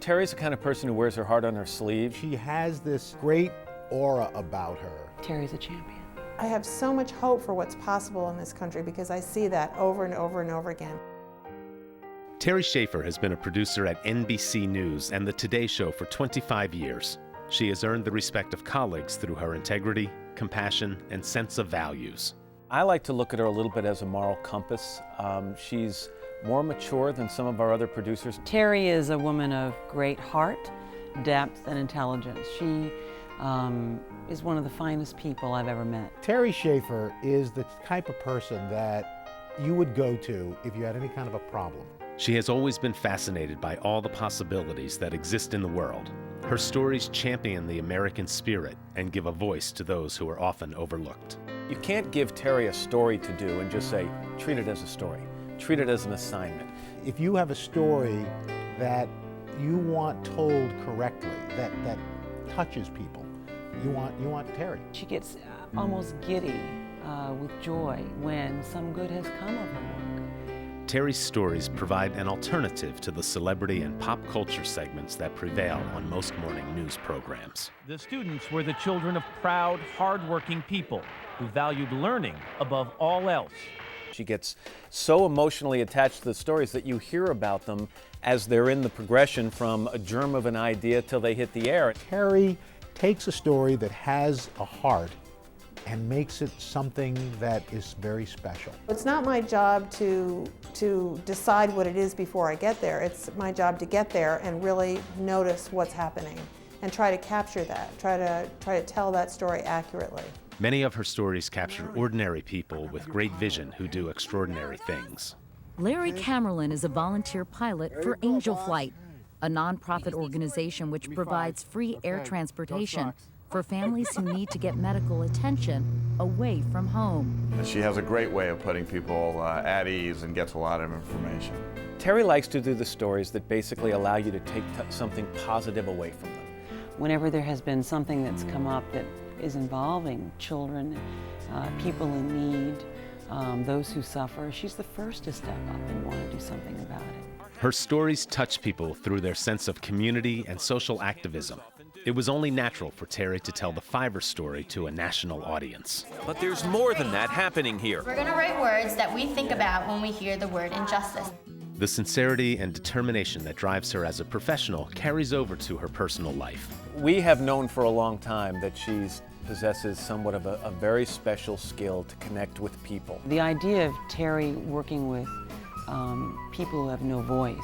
Terry's the kind of person who wears her heart on her sleeve. She has this great aura about her. Terry's a champion. I have so much hope for what's possible in this country because I see that over and over and over again. Terry Schaefer has been a producer at NBC News and The Today Show for 25 years. She has earned the respect of colleagues through her integrity, compassion, and sense of values. I like to look at her a little bit as a moral compass. She's more mature than some of our other producers. Terry is a woman of great heart, depth, and intelligence. She is one of the finest people I've ever met. Terry Schaefer is the type of person that you would go to if you had any kind of a problem. She has always been fascinated by all the possibilities that exist in the world. Her stories champion the American spirit and give a voice to those who are often overlooked. You can't give Terry a story to do and just say, treat it as a story. Treat it as an assignment. If you have a story that you want told correctly, that touches people, you want Terry. She gets almost giddy with joy when some good has come of her work. Terry's stories provide an alternative to the celebrity and pop culture segments that prevail on most morning news programs. The students were the children of proud, hardworking people who valued learning above all else. She gets so emotionally attached to the stories that you hear about them as they're in the progression from a germ of an idea till they hit the air. Terry takes a story that has a heart and makes it something that is very special. It's not my job to decide what it is before I get there. It's my job to get there and really notice what's happening and try to capture that, try to tell that story accurately. Many of her stories capture ordinary people with great vision who do extraordinary things. Larry Camerlin is a volunteer pilot for Angel Flight, a nonprofit organization which provides free air transportation for families who need to get medical attention away from home. She has a great way of putting people at ease and gets a lot of information. Terry likes to do the stories that basically allow you to take something positive away from them. Whenever there has been something that's come up that is involving children, people in need, those who suffer, she's the first to step up and want to do something about it. Her stories touch people through their sense of community and social activism. It was only natural for Terry to tell the Fiverr story to a national audience. But there's more than that happening here. We're going to write words that we think about when we hear the word injustice. The sincerity and determination that drives her as a professional carries over to her personal life. We have known for a long time that she possesses somewhat of a very special skill to connect with people. The idea of Terry working with people who have no voice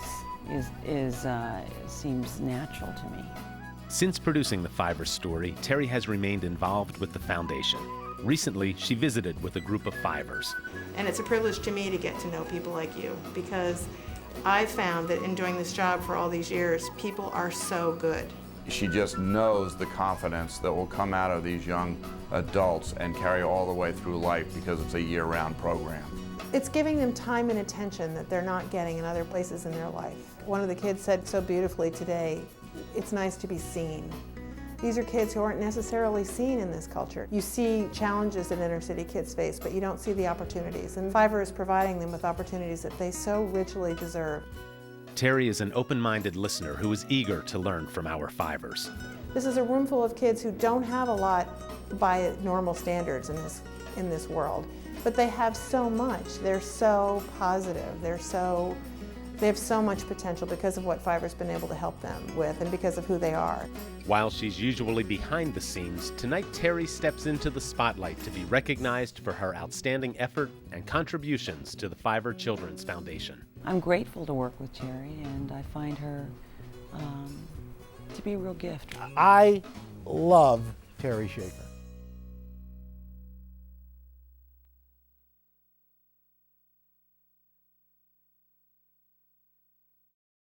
seems natural to me. Since producing the Fiverr story, Terry has remained involved with the foundation. Recently, she visited with a group of Fivers. And it's a privilege to me to get to know people like you because I've found that in doing this job for all these years, people are so good. She just knows the confidence that will come out of these young adults and carry all the way through life because it's a year-round program. It's giving them time and attention that they're not getting in other places in their life. One of the kids said so beautifully today, it's nice to be seen. These are kids who aren't necessarily seen in this culture. You see challenges that inner city kids face, but you don't see the opportunities. And Fiverr is providing them with opportunities that they so richly deserve. Terry is an open-minded listener who is eager to learn from our Fivers. This is a room full of kids who don't have a lot by normal standards in this world, but they have so much. They're so positive. They have so much potential because of what Fiverr's been able to help them with and because of who they are. While she's usually behind the scenes, tonight Terry steps into the spotlight to be recognized for her outstanding effort and contributions to the Fiverr Children's Foundation. I'm grateful to work with Terry, and I find her to be a real gift. I love Terry Schaefer.